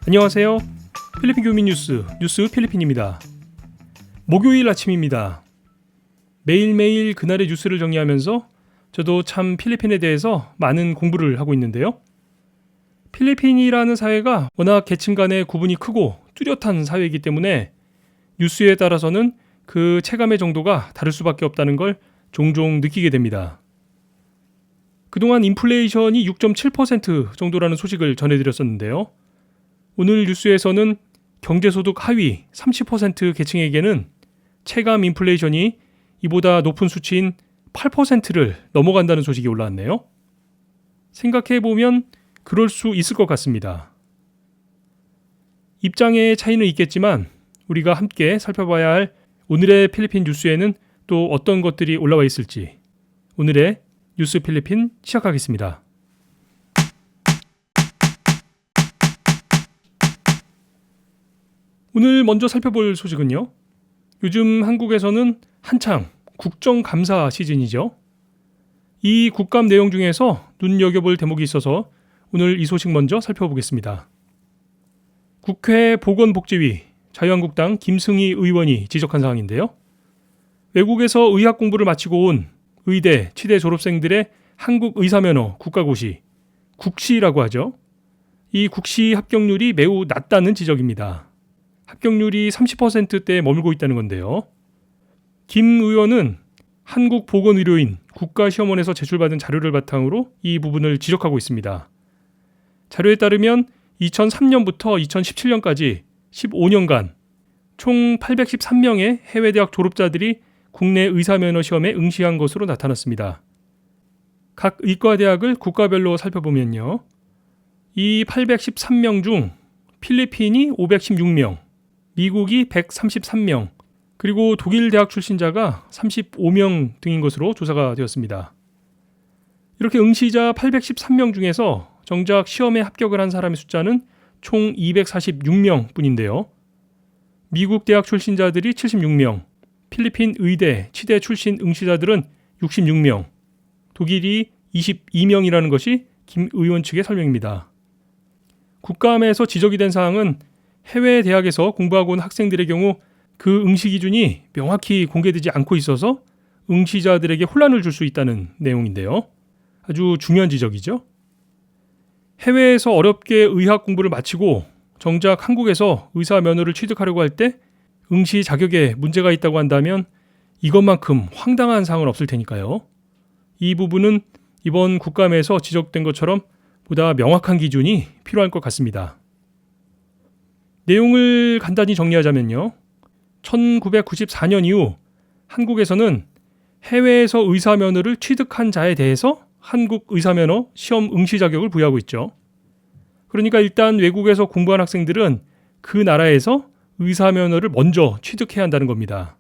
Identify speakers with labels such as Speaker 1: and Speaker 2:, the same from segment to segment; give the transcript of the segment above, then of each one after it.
Speaker 1: 안녕하세요. 필리핀 교민 뉴스 필리핀입니다. 목요일 아침입니다. 매일매일 그날의 뉴스를 정리하면서 저도 참 필리핀에 대해서 많은 공부를 하고 있는데요. 필리핀이라는 사회가 워낙 계층 간의 구분이 크고 뚜렷한 사회이기 때문에 뉴스에 따라서는 그 체감의 정도가 다를 수밖에 없다는 걸 종종 느끼게 됩니다. 그동안 인플레이션이 6.7% 정도라는 소식을 전해드렸었는데요. 오늘 뉴스에서는 경제소득 하위 30% 계층에게는 체감 인플레이션이 이보다 높은 수치인 8%를 넘어간다는 소식이 올라왔네요. 생각해보면 그럴 수 있을 것 같습니다. 입장의 차이는 있겠지만 우리가 함께 살펴봐야 할 오늘의 필리핀 뉴스에는 또 어떤 것들이 올라와 있을지 오늘의 뉴스 필리핀 시작하겠습니다. 오늘 먼저 살펴볼 소식은요. 요즘 한국에서는 한창 국정감사 시즌이죠. 이 국감 내용 중에서 눈여겨볼 대목이 있어서 오늘 이 소식 먼저 살펴보겠습니다. 국회 보건복지위 자유한국당 김승희 의원이 지적한 사항인데요. 외국에서 의학 공부를 마치고 온 의대, 치대 졸업생들의 한국 의사면허 국가고시, 국시라고 하죠. 이 국시 합격률이 매우 낮다는 지적입니다. 합격률이 30%대에 머물고 있다는 건데요. 김 의원은 한국보건의료인 국가시험원에서 제출받은 자료를 바탕으로 이 부분을 지적하고 있습니다. 자료에 따르면 2003년부터 2017년까지 15년간 총 813명의 해외대학 졸업자들이 국내 의사면허 시험에 응시한 것으로 나타났습니다. 각 의과대학을 국가별로 살펴보면요. 이 813명 중 필리핀이 516명, 미국이 133명, 그리고 독일 대학 출신자가 35명 등인 것으로 조사가 되었습니다. 이렇게 응시자 813명 중에서 정작 시험에 합격을 한 사람의 숫자는 총 246명 뿐인데요. 미국 대학 출신자들이 76명, 필리핀 의대, 치대 출신 응시자들은 66명, 독일이 22명이라는 것이 김 의원 측의 설명입니다. 국감에서 지적이 된 사항은 해외 대학에서 공부하고 온 학생들의 경우 그 응시 기준이 명확히 공개되지 않고 있어서 응시자들에게 혼란을 줄 수 있다는 내용인데요. 아주 중요한 지적이죠. 해외에서 어렵게 의학 공부를 마치고 정작 한국에서 의사 면허를 취득하려고 할 때 응시 자격에 문제가 있다고 한다면 이것만큼 황당한 사항은 없을 테니까요. 이 부분은 이번 국감에서 지적된 것처럼 보다 명확한 기준이 필요할 것 같습니다. 내용을 간단히 정리하자면요. 1994년 이후 한국에서는 해외에서 의사면허를 취득한 자에 대해서 한국 의사면허 시험 응시 자격을 부여하고 있죠. 그러니까 일단 외국에서 공부한 학생들은 그 나라에서 의사면허를 먼저 취득해야 한다는 겁니다.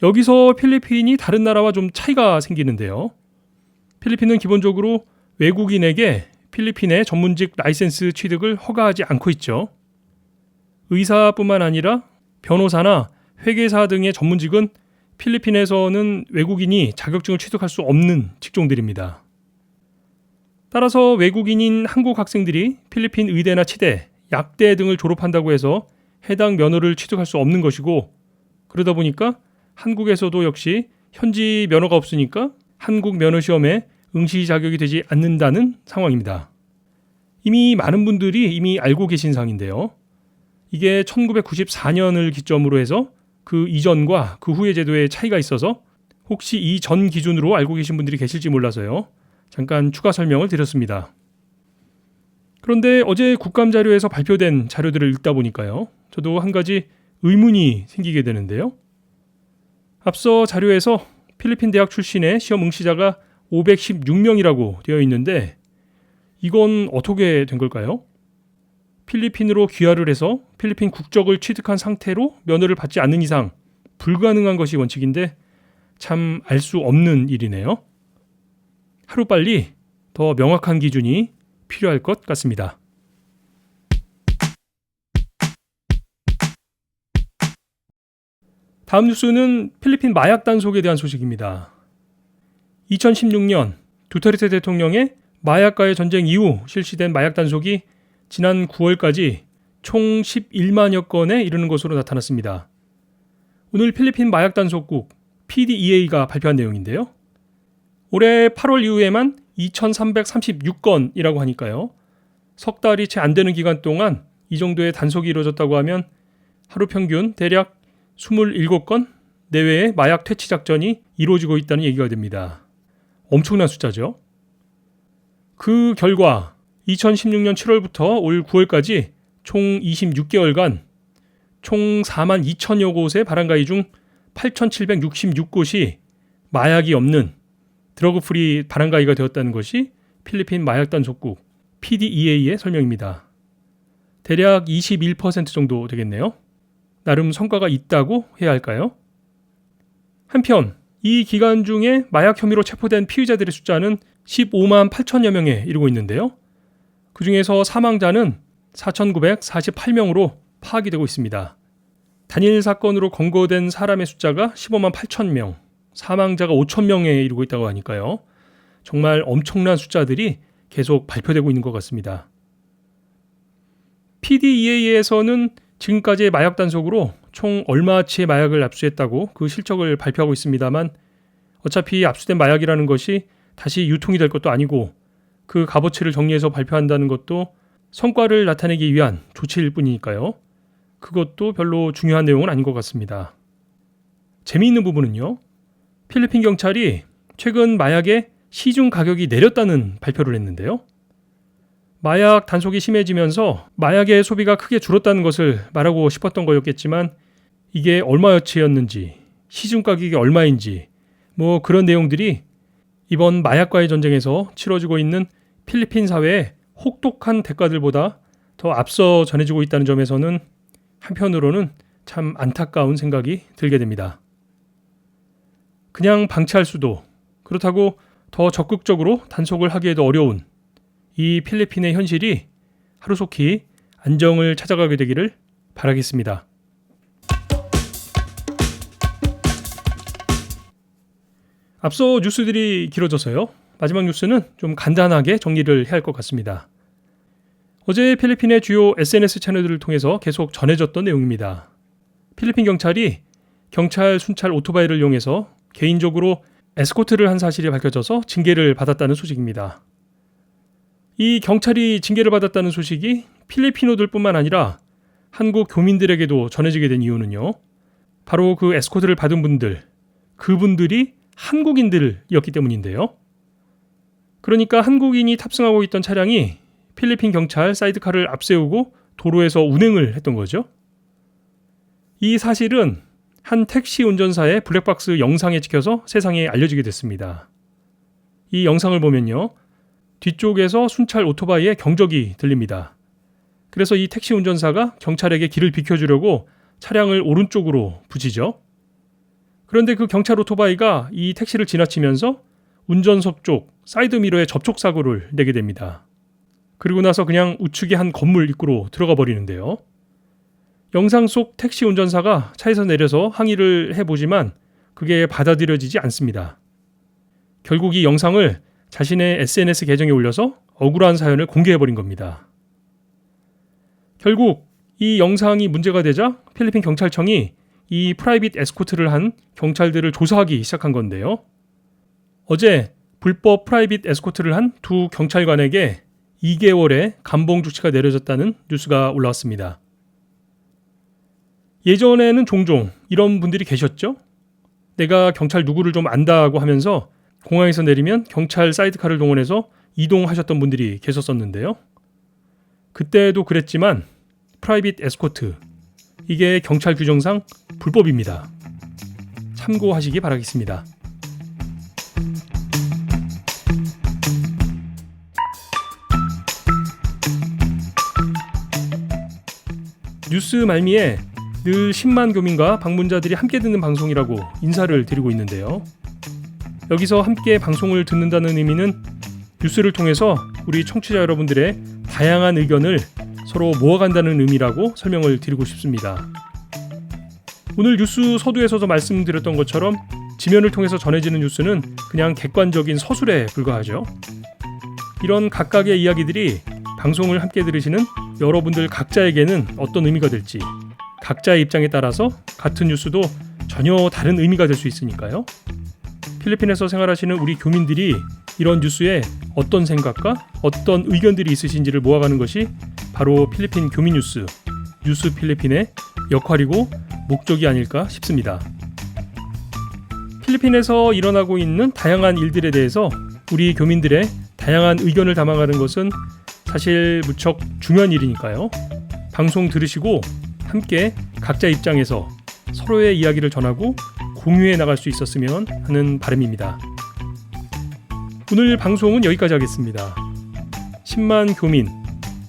Speaker 1: 여기서 필리핀이 다른 나라와 좀 차이가 생기는데요. 필리핀은 기본적으로 외국인에게 필리핀의 전문직 라이센스 취득을 허가하지 않고 있죠. 의사뿐만 아니라 변호사나 회계사 등의 전문직은 필리핀에서는 외국인이 자격증을 취득할 수 없는 직종들입니다. 따라서 외국인인 한국 학생들이 필리핀 의대나 치대, 약대 등을 졸업한다고 해서 해당 면허를 취득할 수 없는 것이고, 그러다 보니까 한국에서도 역시 현지 면허가 없으니까 한국 면허 시험에 응시 자격이 되지 않는다는 상황입니다. 이미 많은 분들이 이미 알고 계신 사항인데요. 이게 1994년을 기점으로 해서 그 이전과 그 후의 제도에 차이가 있어서 혹시 이 전 기준으로 알고 계신 분들이 계실지 몰라서요. 잠깐 추가 설명을 드렸습니다. 그런데 어제 국감 자료에서 발표된 자료들을 읽다 보니까요. 저도 한 가지 의문이 생기게 되는데요. 앞서 자료에서 필리핀 대학 출신의 시험 응시자가 516명이라고 되어 있는데 이건 어떻게 된 걸까요? 필리핀으로 귀화를 해서 필리핀 국적을 취득한 상태로 면허를 받지 않는 이상 불가능한 것이 원칙인데 참 알 수 없는 일이네요. 하루빨리 더 명확한 기준이 필요할 것 같습니다. 다음 뉴스는 필리핀 마약 단속에 대한 소식입니다. 2016년 두테르테 대통령의 마약과의 전쟁 이후 실시된 마약 단속이 지난 9월까지 총 11만여 건에 이르는 것으로 나타났습니다. 오늘 필리핀 마약 단속국 PDEA가 발표한 내용인데요. 올해 8월 이후에만 2,336건이라고 하니까요. 석 달이 채 안 되는 기간 동안 이 정도의 단속이 이루어졌다고 하면 하루 평균 대략 27건 내외의 마약 퇴치 작전이 이루어지고 있다는 얘기가 됩니다. 엄청난 숫자죠. 그 결과 2016년 7월부터 올 9월까지 총 26개월간 총 4만 2천여 곳의 바람가이 중 8,766곳이 마약이 없는 드러그 프리 바람가이가 되었다는 것이 필리핀 마약 단속국 PDEA의 설명입니다. 대략 21% 정도 되겠네요. 나름 성과가 있다고 해야 할까요? 한편 이 기간 중에 마약 혐의로 체포된 피의자들의 숫자는 15만 8천여 명에 이르고 있는데요. 그 중에서 사망자는 4,948명으로 파악이 되고 있습니다. 단일 사건으로 검거된 사람의 숫자가 15만 8천 명, 사망자가 5천 명에 이르고 있다고 하니까요. 정말 엄청난 숫자들이 계속 발표되고 있는 것 같습니다. PDEA에서는 지금까지의 마약 단속으로 총 얼마치의 마약을 압수했다고 그 실적을 발표하고 있습니다만 어차피 압수된 마약이라는 것이 다시 유통이 될 것도 아니고 그 값어치를 정리해서 발표한다는 것도 성과를 나타내기 위한 조치일 뿐이니까요. 그것도 별로 중요한 내용은 아닌 것 같습니다. 재미있는 부분은요. 필리핀 경찰이 최근 마약의 시중 가격이 내렸다는 발표를 했는데요. 마약 단속이 심해지면서 마약의 소비가 크게 줄었다는 것을 말하고 싶었던 거였겠지만 이게 얼마어치였는지, 시중 가격이 얼마인지 뭐 그런 내용들이 이번 마약과의 전쟁에서 치러지고 있는 필리핀 사회의 혹독한 대가들보다 더 앞서 전해지고 있다는 점에서는 한편으로는 참 안타까운 생각이 들게 됩니다. 그냥 방치할 수도, 그렇다고 더 적극적으로 단속을 하기에도 어려운 이 필리핀의 현실이 하루속히 안정을 찾아가게 되기를 바라겠습니다. 앞서 뉴스들이 길어져서요. 마지막 뉴스는 좀 간단하게 정리를 해야 할 것 같습니다. 어제 필리핀의 주요 SNS 채널들을 통해서 계속 전해졌던 내용입니다. 필리핀 경찰이 경찰 순찰 오토바이를 이용해서 개인적으로 에스코트를 한 사실이 밝혀져서 징계를 받았다는 소식입니다. 이 경찰이 징계를 받았다는 소식이 필리피노들뿐만 아니라 한국 교민들에게도 전해지게 된 이유는요. 바로 그 에스코트를 받은 분들, 그분들이 한국인들이었기 때문인데요. 그러니까 한국인이 탑승하고 있던 차량이 필리핀 경찰 사이드카를 앞세우고 도로에서 운행을 했던 거죠. 이 사실은 한 택시 운전사의 블랙박스 영상에 찍혀서 세상에 알려지게 됐습니다. 이 영상을 보면요. 뒤쪽에서 순찰 오토바이의 경적이 들립니다. 그래서 이 택시 운전사가 경찰에게 길을 비켜주려고 차량을 오른쪽으로 붙이죠. 그런데 그 경찰 오토바이가 이 택시를 지나치면서 운전석 쪽 사이드미러에 접촉사고를 내게 됩니다. 그리고 나서 그냥 우측의 한 건물 입구로 들어가 버리는데요. 영상 속 택시 운전사가 차에서 내려서 항의를 해보지만 그게 받아들여지지 않습니다. 결국 이 영상을 자신의 SNS 계정에 올려서 억울한 사연을 공개해버린 겁니다. 결국 이 영상이 문제가 되자 필리핀 경찰청이 이 프라이빗 에스코트를 한 경찰들을 조사하기 시작한 건데요. 어제 불법 프라이빗 에스코트를 한 두 경찰관에게 2개월의 감봉 조치가 내려졌다는 뉴스가 올라왔습니다. 예전에는 종종 이런 분들이 계셨죠? 내가 경찰 누구를 좀 안다고 하면서 공항에서 내리면 경찰 사이드카를 동원해서 이동하셨던 분들이 계셨었는데요. 그때도 그랬지만 프라이빗 에스코트, 이게 경찰 규정상 불법입니다. 참고하시기 바라겠습니다. 뉴스 말미에 늘 10만 교민과 방문자들이 함께 듣는 방송이라고 인사를 드리고 있는데요. 여기서 함께 방송을 듣는다는 의미는 뉴스를 통해서 우리 청취자 여러분들의 다양한 의견을 서로 모아간다는 의미라고 설명을 드리고 싶습니다. 오늘 뉴스 서두에서도 말씀드렸던 것처럼 지면을 통해서 전해지는 뉴스는 그냥 객관적인 서술에 불과하죠. 이런 각각의 이야기들이 방송을 함께 들으시는 여러분들 각자에게는 어떤 의미가 될지, 각자의 입장에 따라서 같은 뉴스도 전혀 다른 의미가 될 수 있으니까요. 필리핀에서 생활하시는 우리 교민들이 이런 뉴스에 어떤 생각과 어떤 의견들이 있으신지를 모아가는 것이 바로 필리핀 교민 뉴스, 뉴스 필리핀의 역할이고 목적이 아닐까 싶습니다. 필리핀에서 일어나고 있는 다양한 일들에 대해서 우리 교민들의 다양한 의견을 담아가는 것은 사실 무척 중요한 일이니까요. 방송 들으시고 함께 각자 입장에서 서로의 이야기를 전하고 공유해 나갈 수 있었으면 하는 바람입니다. 오늘 방송은 여기까지 하겠습니다. 10만 교민,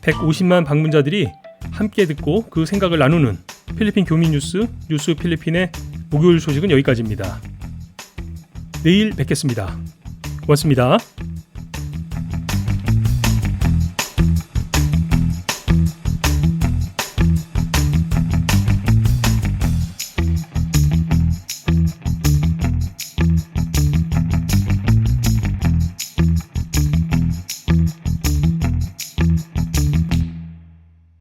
Speaker 1: 150만 방문자들이 함께 듣고 그 생각을 나누는 필리핀 교민 뉴스, 뉴스 필리핀의 목요일 소식은 여기까지입니다. 내일 뵙겠습니다. 고맙습니다.